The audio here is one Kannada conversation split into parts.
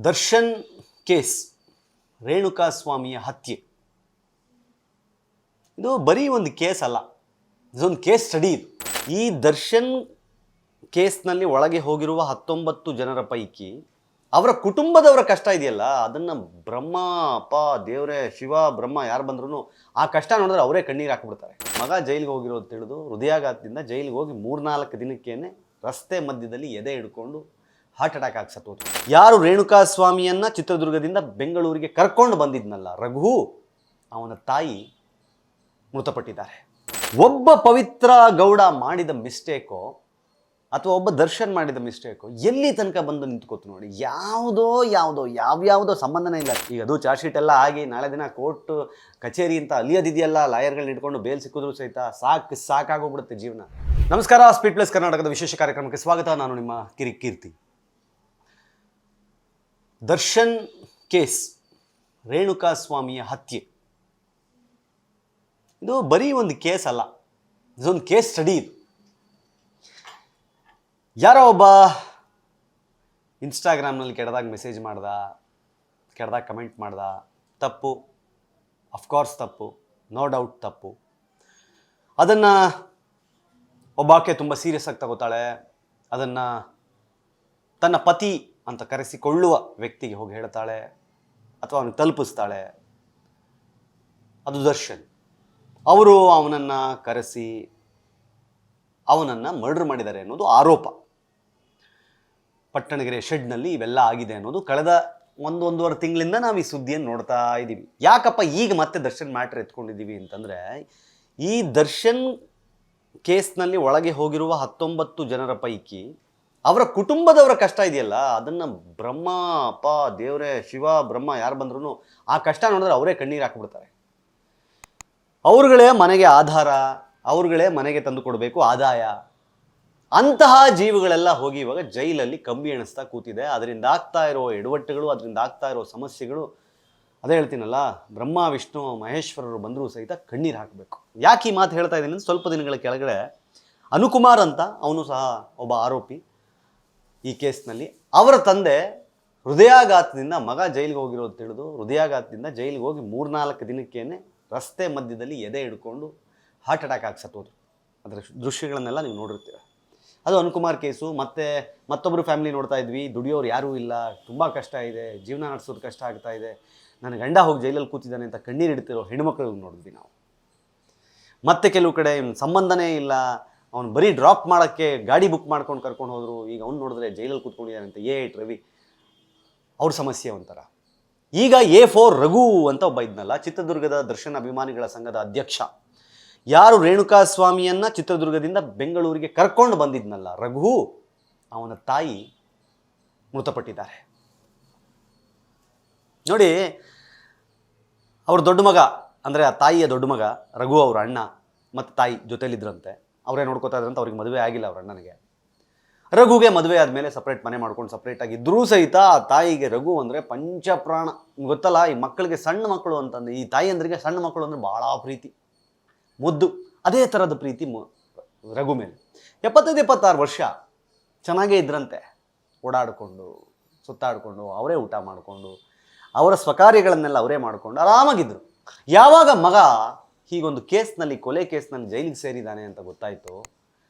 ದರ್ಶನ್ ಕೇಸ್, ರೇಣುಕಾಸ್ವಾಮಿಯ ಹತ್ಯೆ, ಇದು ಬರೀ ಒಂದು ಕೇಸ್ ಅಲ್ಲ, ಇದೊಂದು ಕೇಸ್ ಸ್ಟಡಿ. ಇದು ಈ ದರ್ಶನ್ ಕೇಸ್ನಲ್ಲಿ ಒಳಗೆ ಹೋಗಿರುವ 19 ಜನರ ಪೈಕಿ ಅವರ ಕುಟುಂಬದವರ ಕಷ್ಟ ಇದೆಯಲ್ಲ, ಅದನ್ನು ಬ್ರಹ್ಮ ಅಪ್ಪ ದೇವರೇ ಶಿವ ಬ್ರಹ್ಮ ಯಾರು ಬಂದ್ರೂ ಆ ಕಷ್ಟ ನೋಡಿದ್ರೆ ಅವರೇ ಕಣ್ಣೀರು ಹಾಕಿಬಿಡ್ತಾರೆ. ಮಗ ಜೈಲಿಗೆ ಹೋಗಿರೋದು ತಿಳಿದು ಹೃದಯಾಘಾತದಿಂದ ಜೈಲಿಗೆ ಹೋಗಿ 3-4 ದಿನಕ್ಕೇನೆ ರಸ್ತೆ ಮಧ್ಯದಲ್ಲಿ ಎದೆ ಹಿಡ್ಕೊಂಡು ಹಾರ್ಟ್ ಅಟ್ಯಾಕ್ ಆಗಿ ಸತ್ತೋದು. ಯಾರು ರೇಣುಕಾಸ್ವಾಮಿಯನ್ನ ಚಿತ್ರದುರ್ಗದಿಂದ ಬೆಂಗಳೂರಿಗೆ ಕರ್ಕೊಂಡು ಬಂದಿದ್ನಲ್ಲ ರಘು, ಅವನ ತಾಯಿ ಮೃತಪಟ್ಟಿದ್ದಾರೆ. ಒಬ್ಬ ಪವಿತ್ರ ಗೌಡ ಮಾಡಿದ ಮಿಸ್ಟೇಕೋ ಅಥವಾ ಒಬ್ಬ ದರ್ಶನ್ ಮಾಡಿದ ಮಿಸ್ಟೇಕೋ ಎಲ್ಲಿ ತನಕ ಬಂದು ನಿಂತ್ಕೋತು ನೋಡಿ. ಯಾವ್ಯಾವುದೋ ಸಂಬಂಧನೇ ಇಲ್ಲ. ಈಗ ಅದು ಚಾರ್ಜ್ ಶೀಟ್ ಎಲ್ಲ ಆಗಿ ನಾಳೆ ದಿನ ಕೋರ್ಟ್ ಕಚೇರಿ ಅಂತ ಅಲಿಯೋದಿದೆಯಲ್ಲ, ಲಾಯರ್ಗಳನ್ನ ಇಟ್ಕೊಂಡು ಬೇಲ್ ಸಿಕ್ಕಿದ್ರು ಸಹಿತ ಸಾಕಾಗೋಗ್ಬಿಡುತ್ತೆ ಜೀವನ. ನಮಸ್ಕಾರ, ಸ್ಪೀಡ್ ಪ್ಲಸ್ ಕರ್ನಾಟಕದ ವಿಶೇಷ ಕಾರ್ಯಕ್ರಮಕ್ಕೆ ಸ್ವಾಗತ. ನಾನು ನಿಮ್ಮ ಕೀರ್ತಿ. ದರ್ಶನ್ ಕೇಸ್, ರೇಣುಕಾಸ್ವಾಮಿಯ ಹತ್ಯೆ, ಇದು ಬರೀ ಒಂದು ಕೇಸ್ ಅಲ್ಲ, ಇದೊಂದು ಕೇಸ್ ಸ್ಟಡಿ. ಇದು ಯಾರೋ ಒಬ್ಬ ಇನ್ಸ್ಟಾಗ್ರಾಮ್ನಲ್ಲಿ ಕೆಟ್ಟದಾಗ ಮೆಸೇಜ್ ಮಾಡ್ದ, ಕೆಟ್ಟದಾಗ ಕಮೆಂಟ್ ಮಾಡ್ದ. ತಪ್ಪು, ಅಫ್ಕೋರ್ಸ್ ತಪ್ಪು, ನೋ ಡೌಟ್ ತಪ್ಪು. ಅದನ್ನು ಒಬ್ಬಾಕೆ ತುಂಬ ಸೀರಿಯಸ್ ಆಗಿ ತಗೋತಾಳೆ. ಅದನ್ನು ತನ್ನ ಪತಿ ಅಂತ ಕರೆಸಿಕೊಳ್ಳುವ ವ್ಯಕ್ತಿಗೆ ಹೋಗಿ ಹೇಳ್ತಾಳೆ ಅಥವಾ ಅವನಿಗೆ ತಲುಪಿಸ್ತಾಳೆ. ಅದು ದರ್ಶನ್. ಅವರು ಅವನನ್ನು ಕರೆಸಿ ಅವನನ್ನು ಮರ್ಡರ್ ಮಾಡಿದ್ದಾರೆ ಅನ್ನೋದು ಆರೋಪ. ಪಟ್ಟಣಗೆರೆ ಶೆಡ್ನಲ್ಲಿ ಇವೆಲ್ಲ ಆಗಿದೆ ಅನ್ನೋದು ಕಳೆದ 1-1.5 ತಿಂಗಳಿಂದ ನಾವು ಈ ಸುದ್ದಿಯನ್ನು ನೋಡ್ತಾ ಇದ್ದೀವಿ. ಯಾಕಪ್ಪ ಈಗ ಮತ್ತೆ ದರ್ಶನ್ ಮ್ಯಾಟ್ರ್ ಎತ್ಕೊಂಡಿದ್ದೀವಿ ಅಂತಂದರೆ, ಈ ದರ್ಶನ್ ಕೇಸ್ನಲ್ಲಿ ಒಳಗೆ ಹೋಗಿರುವ 19 ಜನರ ಪೈಕಿ ಅವರ ಕುಟುಂಬದವರ ಕಷ್ಟ ಇದೆಯಲ್ಲ, ಅದನ್ನು ಬ್ರಹ್ಮ ಅಪ್ಪ ದೇವರೇ ಶಿವ ಬ್ರಹ್ಮ ಯಾರು ಬಂದ್ರೂ ಆ ಕಷ್ಟ ನೋಡಿದ್ರೆ ಅವರೇ ಕಣ್ಣೀರು ಹಾಕಿಬಿಡ್ತಾರೆ. ಅವ್ರುಗಳೇ ಮನೆಗೆ ಆಧಾರ, ಅವ್ರುಗಳೇ ಮನೆಗೆ ತಂದು ಕೊಡಬೇಕು ಆದಾಯ. ಅಂತಹ ಜೀವಗಳೆಲ್ಲ ಹೋಗಿ ಇವಾಗ ಜೈಲಲ್ಲಿ ಕಂಬಿ ಎಣಿಸ್ತಾ ಕೂತಿದೆ. ಅದರಿಂದ ಆಗ್ತಾ ಇರೋ ಎಡವಟ್ಟುಗಳು, ಅದರಿಂದ ಆಗ್ತಾ ಇರೋ ಸಮಸ್ಯೆಗಳು, ಅದೇ ಹೇಳ್ತೀನಲ್ಲ, ಬ್ರಹ್ಮ ವಿಷ್ಣು ಮಹೇಶ್ವರರು ಬಂದರೂ ಸಹಿತ ಕಣ್ಣೀರು ಹಾಕಬೇಕು. ಯಾಕೆ ಈ ಮಾತು ಹೇಳ್ತಾ ಇದ್ದೀನಿ ಅಂದರೆ, ಸ್ವಲ್ಪ ದಿನಗಳ ಕೆಳಗಡೆ ಅನುಕುಮಾರ್ ಅಂತ, ಅವನು ಸಹ ಒಬ್ಬ ಆರೋಪಿ ಈ ಕೇಸ್ನಲ್ಲಿ. ಅವರ ತಂದೆ ಹೃದಯಾಘಾತದಿಂದ, ಮಗ ಜೈಲಿಗೆ ಹೋಗಿರೋದು ತಿಳಿದು ಹೃದಯಾಘಾತದಿಂದ ಜೈಲಿಗೆ ಹೋಗಿ 3-4 ದಿನಕ್ಕೇನೆ ರಸ್ತೆ ಮಧ್ಯದಲ್ಲಿ ಎದೆ ಹಿಡ್ಕೊಂಡು ಹಾರ್ಟ್ ಅಟ್ಯಾಕ್ ಆಗಿ ಸತ್ತೋದು. ಅದರ ದೃಶ್ಯಗಳನ್ನೆಲ್ಲ ನೀವು ನೋಡಿರ್ತೀರ. ಅದು ಅನುಕುಮಾರ್ ಕೇಸು. ಮತ್ತೊಬ್ಬರು ಫ್ಯಾಮಿಲಿ ನೋಡ್ತಾ ಇದ್ವಿ, ದುಡಿಯೋರು ಯಾರೂ ಇಲ್ಲ, ತುಂಬ ಕಷ್ಟ ಇದೆ, ಜೀವನ ನಡೆಸೋದು ಕಷ್ಟ ಆಗ್ತಾ ಇದೆ, ನನ್ನ ಗಂಡ ಹೋಗಿ ಜೈಲಲ್ಲಿ ಕೂತಿದ್ದಾನೆ ಅಂತ ಕಣ್ಣೀರು ಇಡ್ತಿರೋ ಹೆಣ್ಮಕ್ಳಿಗೆ ನೋಡಿದ್ವಿ ನಾವು. ಮತ್ತೆ ಕೆಲವು ಕಡೆ ಸಂಬಂಧನೇ ಇಲ್ಲ, ಅವ್ನು ಬರೀ ಡ್ರಾಪ್ ಮಾಡೋಕ್ಕೆ ಗಾಡಿ ಬುಕ್ ಮಾಡ್ಕೊಂಡು ಕರ್ಕೊಂಡು ಹೋದರು, ಈಗ ಅವ್ನು ನೋಡಿದ್ರೆ ಜೈಲಲ್ಲಿ ಕೂತ್ಕೊಂಡಿದ್ದಾನೆ ಅಂತ A8 ರವಿ, ಅವ್ರ ಸಮಸ್ಯೆ ಒಂಥರ. ಈಗ A4 ರಘು ಅಂತ ಒಬ್ಬ ಇದ್ನಲ್ಲ, ಚಿತ್ರದುರ್ಗದ ದರ್ಶನ್ ಅಭಿಮಾನಿಗಳ ಸಂಘದ ಅಧ್ಯಕ್ಷ, ಯಾರು ರೇಣುಕಾಸ್ವಾಮಿಯನ್ನ ಚಿತ್ರದುರ್ಗದಿಂದ ಬೆಂಗಳೂರಿಗೆ ಕರ್ಕೊಂಡು ಬಂದಿದ್ನಲ್ಲ ರಘು, ಅವನ ತಾಯಿ ಮೃತಪಟ್ಟಿದ್ದಾರೆ. ನೋಡಿ, ಅವ್ರ ದೊಡ್ಡ ಮಗ ಅಂದರೆ ಆ ತಾಯಿಯ ದೊಡ್ಡ ಮಗ ರಘು, ಅವ್ರ ಅಣ್ಣ ಮತ್ತು ತಾಯಿ ಜೊತೆಲಿದ್ರಂತೆ. ಅವರೇ ನೋಡ್ಕೋತಾ ಇದ್ರಂತ. ಅವ್ರಿಗೆ ಮದುವೆ ಆಗಿಲ್ಲ ಅವ್ರ ಅಣ್ಣನಿಗೆ. ರಘುಗೆ ಮದುವೆ ಆದಮೇಲೆ ಸಪ್ರೇಟ್ ಮನೆ ಮಾಡ್ಕೊಂಡು ಸಪ್ರೇಟಾಗಿದ್ದರೂ ಸಹಿತ ಆ ತಾಯಿಗೆ ರಘು ಅಂದರೆ ಪಂಚಪ್ರಾಣ. ಗೊತ್ತಲ್ಲ, ಈ ಮಕ್ಕಳಿಗೆ, ಸಣ್ಣ ಮಕ್ಕಳು ಅಂತಂದು, ಈ ತಾಯಿಯಂದ್ರಿಗೆ ಸಣ್ಣ ಮಕ್ಕಳು ಅಂದರೆ ಭಾಳ ಪ್ರೀತಿ, ಮುದ್ದು. ಅದೇ ಥರದ ಪ್ರೀತಿ ರಘು ಮೇಲೆ. 75-76 ವರ್ಷ ಚೆನ್ನಾಗೇ ಇದ್ರಂತೆ. ಓಡಾಡಿಕೊಂಡು ಸುತ್ತಾಡಿಕೊಂಡು ಅವರೇ ಊಟ ಮಾಡಿಕೊಂಡು ಅವರ ಸ್ವಕಾರ್ಯಗಳನ್ನೆಲ್ಲ ಅವರೇ ಮಾಡಿಕೊಂಡು ಆರಾಮಾಗಿದ್ದರು. ಯಾವಾಗ ಮಗ ಹೀಗೊಂದು ಕೇಸ್ನಲ್ಲಿ, ಕೊಲೆ ಕೇಸ್ನಲ್ಲಿ ಜೈಲಿಗೆ ಸೇರಿದ್ದಾನೆ ಅಂತ ಗೊತ್ತಾಯಿತು,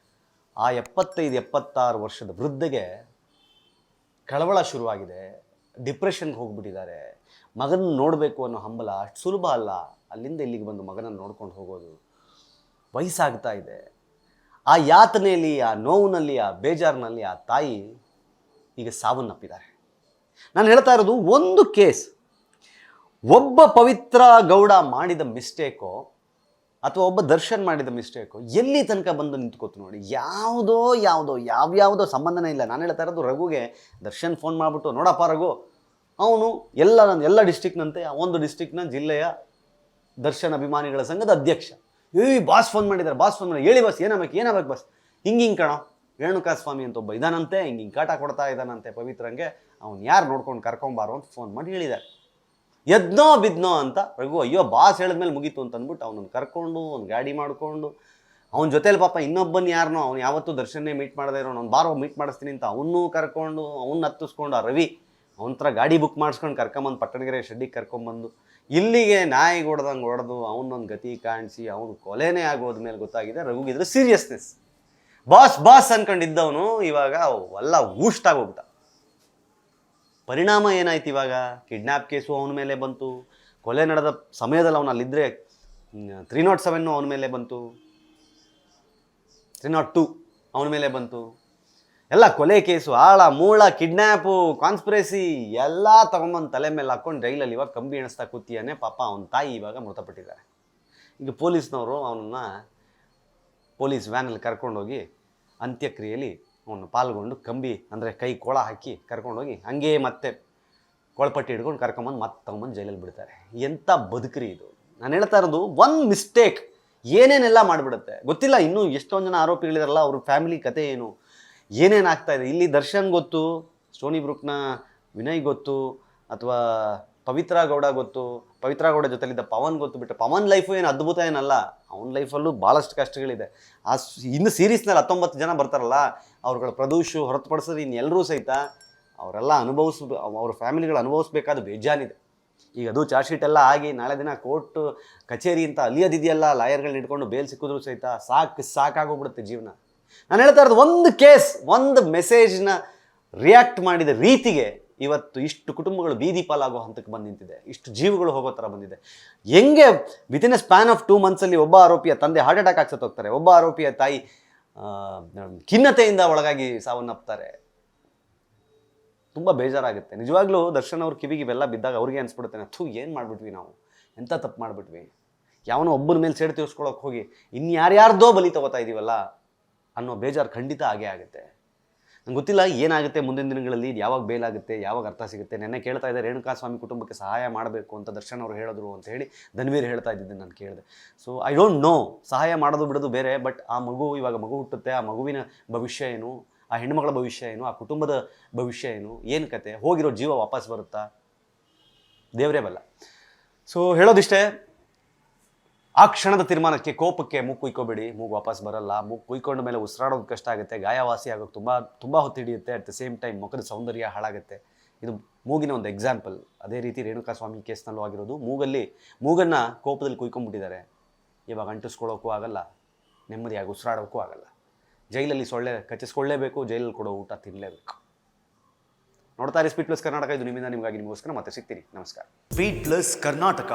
ಆ 75-76 ವರ್ಷದ ವೃದ್ಧೆಗೆ ಕಳವಳ ಶುರುವಾಗಿದೆ. ಡಿಪ್ರೆಷನ್ಗೆ ಹೋಗ್ಬಿಟ್ಟಿದ್ದಾರೆ. ಮಗನ ನೋಡಬೇಕು ಅನ್ನೋ ಹಂಬಲ ಅಷ್ಟು ಸುಲಭ ಅಲ್ಲ. ಅಲ್ಲಿಂದ ಇಲ್ಲಿಗೆ ಬಂದು ಮಗನನ್ನು ನೋಡ್ಕೊಂಡು ಹೋಗೋದು. ವಯಸ್ಸಾಗ್ತಾ ಇದೆ. ಆ ಯಾತನೆಯಲ್ಲಿ, ಆ ನೋವಿನಲ್ಲಿ, ಆ ಬೇಜಾರಿನಲ್ಲಿ ಆ ತಾಯಿ ಈಗ ಸಾವನ್ನಪ್ಪಿದ್ದಾರೆ. ನಾನು ಹೇಳ್ತಾ ಇರೋದು ಒಂದು ಕೇಸ್, ಒಬ್ಬ ಪವಿತ್ರ ಗೌಡ ಮಾಡಿದ ಮಿಸ್ಟೇಕೋ ಅಥವಾ ಒಬ್ಬ ದರ್ಶನ್ ಮಾಡಿದ ಮಿಸ್ಟೇಕೋ ಎಲ್ಲಿ ತನಕ ಬಂದು ನಿಂತ್ಕೋತು ನೋಡಿ. ಯಾವ್ಯಾವುದೋ ಸಂಬಂಧನೇ ಇಲ್ಲ. ನಾನು ಹೇಳ್ತಾ ಇರೋದು ರಘುಗೆ ದರ್ಶನ್ ಫೋನ್ ಮಾಡಿಬಿಟ್ಟು, ನೋಡಪ್ಪ ರಘು, ಅವನು ಎಲ್ಲ ಡಿಸ್ಟಿಕ್ನಂತೆ ಒಂದು ಡಿಸ್ಟಿಕ್ನ ಜಿಲ್ಲೆಯ ದರ್ಶನ್ ಅಭಿಮಾನಿಗಳ ಸಂಘದ ಅಧ್ಯಕ್ಷ. ಬಾಸ್ ಫೋನ್ ಮಾಡಿದ್ದಾರೆ, ಹೇಳಿ ಬಾಸ್, ಏನಾಗಬೇಕು ಬಾಸ್, ಹಿಂಗೆ ಕಣೋ, ರೇಣುಕಾಸ್ವಾಮಿ ಅಂತ ಒಬ್ಬ ಇದಾನಂತೆ, ಹಿಂಗೆ ಕಾಟ ಕೊಡ್ತಾ ಇದ್ದಾನಂತೆ ಪವಿತ್ರಂಗೆ, ಅವ್ನು ಯಾರು ನೋಡ್ಕೊಂಡು ಕರ್ಕೊಂಬಾರೋ ಅಂತ ಫೋನ್ ಮಾಡಿ ಹೇಳಿದ್ದಾರೆ. ಎದ್ನೋ ಬಿದ್ನೋ ಅಂತ ರಘು, ಅಯ್ಯೋ ಬಾಸ್ ಹೇಳಿದ್ಮೇಲೆ ಮುಗೀತು ಅಂತ ಅಂದ್ಬಿಟ್ಟು ಅವನನ್ನು ಕರ್ಕೊಂಡು ಒಂದು ಗಾಡಿ ಮಾಡಿಕೊಂಡು, ಅವನ ಜೊತೆಲಿ ಪಾಪ ಇನ್ನೊಬ್ಬನ ಯಾರನೋ, ಅವ್ನು ಯಾವತ್ತೂ ದರ್ಶನ್ನೇ ಮೀಟ್ ಮಾಡದೇ ಇರೋ, ಅವ್ನು ಬಾರೋ ಮೀಟ್ ಮಾಡಿಸ್ತೀನಿ ಅಂತ ಅವನ್ನೂ ಕರ್ಕೊಂಡು, ಅವ್ನು ಹತ್ತಿಸ್ಕೊಂಡು, ಆ ರವಿ ಅವನ ಹತ್ರ ಗಾಡಿ ಬುಕ್ ಮಾಡಿಸ್ಕೊಂಡು ಕರ್ಕೊಂಬಂದು ಪಟ್ಟಣಗೆರೆ ಶೆಡ್ಡಿಗೆ ಕರ್ಕೊಂಬಂದು ಇಲ್ಲಿಗೆ ನಾಯಿಗೆ ಹೊಡೆದಂಗೆ ಹೊಡೆದು ಅವನೊಂದು ಗತಿ ಕಾಣಿಸಿ ಅವನು ಕೊಲೆನೇ ಆಗೋದ್ಮೇಲೆ ಗೊತ್ತಾಗಿದೆ ರಘುಗಿದ್ರೆ ಸೀರಿಯಸ್ನೆಸ್. ಬಾಸ್ ಅನ್ಕೊಂಡಿದ್ದವನು ಇವಾಗ ಎಲ್ಲ ಊಷ್ಟಾಗಿ ಹೋಗ್ಬಿಟ್ಟ. ಪರಿಣಾಮ ಏನಾಯ್ತು ಇವಾಗ? ಕಿಡ್ನ್ಯಾಪ್ ಕೇಸು ಅವನ ಮೇಲೆ ಬಂತು, ಕೊಲೆ ನಡೆದ ಸಮಯದಲ್ಲಿ ಅವನು ಅಲ್ಲಿದ್ದರೆ 307 ಅವನ ಮೇಲೆ ಬಂತು, 302 ಅವನ ಮೇಲೆ ಬಂತು. ಎಲ್ಲ ಕೊಲೆ ಕೇಸು, ಆಳ ಮೂಳ, ಕಿಡ್ನ್ಯಾಪು, ಕಾನ್ಸ್ಪಿರಸಿ ಎಲ್ಲ ತಗೊಂಬಂದು ತಲೆ ಮೇಲೆ ಹಾಕ್ಕೊಂಡು ಜೈಲಲ್ಲಿ ಇವಾಗ ಕಂಬಿ ಎಣಿಸ್ತಾ ಕೂತಿಯಾನೆ. ಪಾಪ ಅವನ ತಾಯಿ ಇವಾಗ ಮೃತಪಟ್ಟಿದ್ದಾರೆ. ಈಗ ಪೊಲೀಸ್ನವರು ಅವನನ್ನು ಪೊಲೀಸ್ ವ್ಯಾನಲ್ಲಿ ಕರ್ಕೊಂಡೋಗಿ ಅಂತ್ಯಕ್ರಿಯೆಯಲ್ಲಿ ಅವನು ಪಾಲ್ಗೊಂಡು ಕಂಬಿ ಅಂದರೆ ಕೈ ಕೊಳ ಹಾಕಿ ಕರ್ಕೊಂಡೋಗಿ ಹಂಗೇ ಮತ್ತೆ ಕೊಳಪಟ್ಟಿ ಹಿಡ್ಕೊಂಡು ಕರ್ಕೊಂಬಂದು ಮತ್ತೆ ತಗೊಂಬಂದು ಜೈಲಲ್ಲಿ ಬಿಡ್ತಾರೆ. ಎಂಥ ಬದುಕ್ರಿ ಇದು. ನಾನು ಹೇಳ್ತಾ ಇರೋದು ಒಂದು ಮಿಸ್ಟೇಕ್ ಏನೇನೆಲ್ಲ ಮಾಡಿಬಿಡುತ್ತೆ ಗೊತ್ತಿಲ್ಲ. ಇನ್ನೂ ಎಷ್ಟೊಂದು ಜನ ಆರೋಪಿಗಳಿದಾರಲ್ಲ, ಅವ್ರ ಫ್ಯಾಮಿಲಿ ಕತೆ ಏನು, ಏನೇನು ಆಗ್ತಾಯಿದೆ. ಇಲ್ಲಿ ದರ್ಶನ್ ಗೊತ್ತು, ಸ್ಟೋನಿ ಬ್ರೂಕ್ನ ವಿನಯ್ ಗೊತ್ತು, ಅಥವಾ ಪವಿತ್ರ ಗೌಡ ಗೊತ್ತು, ಪವಿತ್ರ ಗೌಡ ಜೊತೆಲಿದ್ದ ಪವನ್ ಗೊತ್ತು. ಬಿಟ್ಟರೆ ಪವನ್ ಲೈಫು ಏನು ಅದ್ಭುತ ಏನಲ್ಲ, ಅವನ ಲೈಫಲ್ಲೂ ಭಾಳಷ್ಟು ಕಷ್ಟಗಳಿದೆ. ಇನ್ನು ಸೀರೀಸ್ನಲ್ಲಿ 19 ಜನ ಬರ್ತಾರಲ್ಲ, ಅವ್ರುಗಳ ಪ್ರದೂಷು ಹೊರತುಪಡಿಸಿದ್ರೆ ಇನ್ನೆಲ್ಲರೂ ಸಹಿತ ಅವರೆಲ್ಲ ಅವ್ರ ಫ್ಯಾಮಿಲಿಗಳು ಅನುಭವಿಸ್ಬೇಕಾದ ಬೇಜಾನಿದೆ. ಈಗ ಅದು ಚಾರ್ಜ್ ಶೀಟ್ ಎಲ್ಲ ಆಗಿ ನಾಳೆ ದಿನ ಕೋರ್ಟ್ ಕಚೇರಿ ಅಂತ ಅಲಿಯೋದಿದೆಯಲ್ಲ, ಲಾಯರ್ಗಳನ್ನ ಹಿಡ್ಕೊಂಡು ಬೇಲ್ ಸಿಕ್ಕಿದ್ರು ಸಹಿತ ಸಾಕಾಗೋಗ್ಬಿಡುತ್ತೆ ಜೀವನ. ನಾನು ಹೇಳ್ತಾ ಇರೋದು ಒಂದು ಕೇಸ್, ಒಂದು ಮೆಸೇಜ್ನ ರಿಯಾಕ್ಟ್ ಮಾಡಿದ ರೀತಿಗೆ ಇವತ್ತು ಇಷ್ಟು ಕುಟುಂಬಗಳು ಬೀದಿ ಪಾಲಾಗೋ ಹಂತಕ್ಕೆ ಬಂದು ನಿಂತಿದೆ, ಇಷ್ಟು ಜೀವಗಳು ಹೋಗೋ ಥರ ಬಂದಿದೆ. ಹೆಂಗೆ ವಿತಿನ್ ಎ ಸ್ಪ್ಯಾನ್ ಆಫ್ 2 ಮಂತ್ಸಲ್ಲಿ ಒಬ್ಬ ಆರೋಪಿಯ ತಂದೆ ಹಾರ್ಟ್ ಅಟ್ಯಾಕ್ ಆಗಿ ಸತ್ತೋಗ್ತಾರೆ, ಒಬ್ಬ ಆರೋಪಿಯ ತಾಯಿ ಖಿನ್ನತೆಯಿಂದ ಒಳಗಾಗಿ ಸಾವನ್ನಪ್ತಾರೆ. ತುಂಬ ಬೇಜಾರಾಗುತ್ತೆ ನಿಜವಾಗ್ಲೂ. ದರ್ಶನ್ ಅವ್ರ ಕಿವಿಗೆ ಇವೆಲ್ಲ ಬಿದ್ದಾಗ ಅವ್ರಿಗೆ ಅನಿಸ್ಬಿಡುತ್ತೆ, ಏನು ಮಾಡಿಬಿಟ್ವಿ ನಾವು, ಎಂಥ ತಪ್ಪು ಮಾಡಿಬಿಟ್ವಿ, ಯಾವನೋ ಒಬ್ಬನ ಮೇಲೆ ಸೇಡು ತೀರಿಸ್ಕೊಳ್ಳೋಕೆ ಹೋಗಿ ಇನ್ಯಾರ್ಯಾರ್ದೋ ಬಲಿ ತಗೋತಾ ಇದ್ದೀವಲ್ಲ ಅನ್ನೋ ಬೇಜಾರು ಖಂಡಿತ ಆಗೇ ಆಗುತ್ತೆ. ನಂಗೆ ಗೊತ್ತಿಲ್ಲ ಏನಾಗುತ್ತೆ ಮುಂದಿನ ದಿನಗಳಲ್ಲಿ, ಇದು ಯಾವಾಗ ಬೇಲಾಗುತ್ತೆ, ಯಾವಾಗ ಅರ್ಥ ಸಿಗುತ್ತೆ. ನೆನ್ನೆ ಕೇಳ್ತಾ ಇದ್ದೆ ರೇಣುಕಾಸ್ವಾಮಿ ಕುಟುಂಬಕ್ಕೆ ಸಹಾಯ ಮಾಡಬೇಕು ಅಂತ ದರ್ಶನ್ ಅವರು ಹೇಳಿದ್ರು ಅಂತ ಹೇಳಿ ಧನ್ವೀರ್ ಹೇಳ್ತಾ ಇದ್ದಿದ್ದು ನಾನು ಕೇಳಿದೆ. ಸೊ ಐ ಡೋಂಟ್ ನೋ, ಸಹಾಯ ಮಾಡೋದು ಬಿಡೋದು ಬೇರೆ, ಬಟ್ ಆ ಮಗು ಇವಾಗ ಮಗು ಹುಟ್ಟುತ್ತೆ, ಆ ಮಗುವಿನ ಭವಿಷ್ಯ ಏನು, ಆ ಹೆಣ್ಣುಮಗಳ ಭವಿಷ್ಯ ಏನು, ಆ ಕುಟುಂಬದ ಭವಿಷ್ಯ ಏನು ಕತೆ, ಹೋಗಿರೋ ಜೀವ ವಾಪಸ್ ಬರುತ್ತಾ, ದೇವರೇ ಬಲ್ಲ. ಸೊ ಹೇಳೋದಿಷ್ಟೇ, ಆ ಕ್ಷಣದ ತೀರ್ಮಾನಕ್ಕೆ, ಕೋಪಕ್ಕೆ ಮೂಗು ಕುಯ್ಕೋಬೇಡಿ, ಮೂಗು ವಾಪಸ್ ಬರಲ್ಲ. ಮೂಗು ಕುಯ್ಕೊಂಡ ಮೇಲೆ ಉಸಿರಾಡೋದು ಕಷ್ಟ ಆಗುತ್ತೆ, ಗಾಯವಾಸಿ ಆಗೋದು ತುಂಬ ಹೊತ್ತು ಹಿಡಿಯುತ್ತೆ. ಅಟ್ ದ ಸೇಮ್ ಟೈಮ್ ಮುಖದ ಸೌಂದರ್ಯ ಹಾಳಾಗುತ್ತೆ. ಇದು ಮೂಗಿನ ಒಂದು ಎಕ್ಸಾಂಪಲ್. ಅದೇ ರೀತಿ ರೇಣುಕಾಸ್ವಾಮಿ ಕೇಸ್ನಲ್ಲೂ ಆಗಿರೋದು. ಮೂಗನ್ನು ಕೋಪದಲ್ಲಿ ಕುಯ್ಕೊಂಡ್ಬಿಟ್ಟಿದ್ದಾರೆ. ಇವಾಗ ಅಂಟಿಸ್ಕೊಳ್ಳೋಕ್ಕೂ ಆಗಲ್ಲ, ನೆಮ್ಮದಿಯಾಗಿ ಉಸಿರಾಡೋಕ್ಕೂ ಆಗಲ್ಲ. ಜೈಲಲ್ಲಿ ಸೊಳ್ಳೆ ಕಚ್ಚಿಸ್ಕೊಳ್ಳೇಬೇಕು, ಜೈಲಲ್ಲಿ ಕೊಡೋ ಊಟ ತಿನ್ನಲೇಬೇಕು. ನೋಡ್ತಾ ಇರಿ ಸ್ಪೀಡ್ ಪ್ಲಸ್ ಕರ್ನಾಟಕ. ಇದು ನಿಮ್ಮಿಂದ ನಿಮಗಾಗಿ, ನಿಮಗೋಸ್ಕರ ಮತ್ತೆ ಸಿಗ್ತೀನಿ. ನಮಸ್ಕಾರ. Speed plus Karnataka.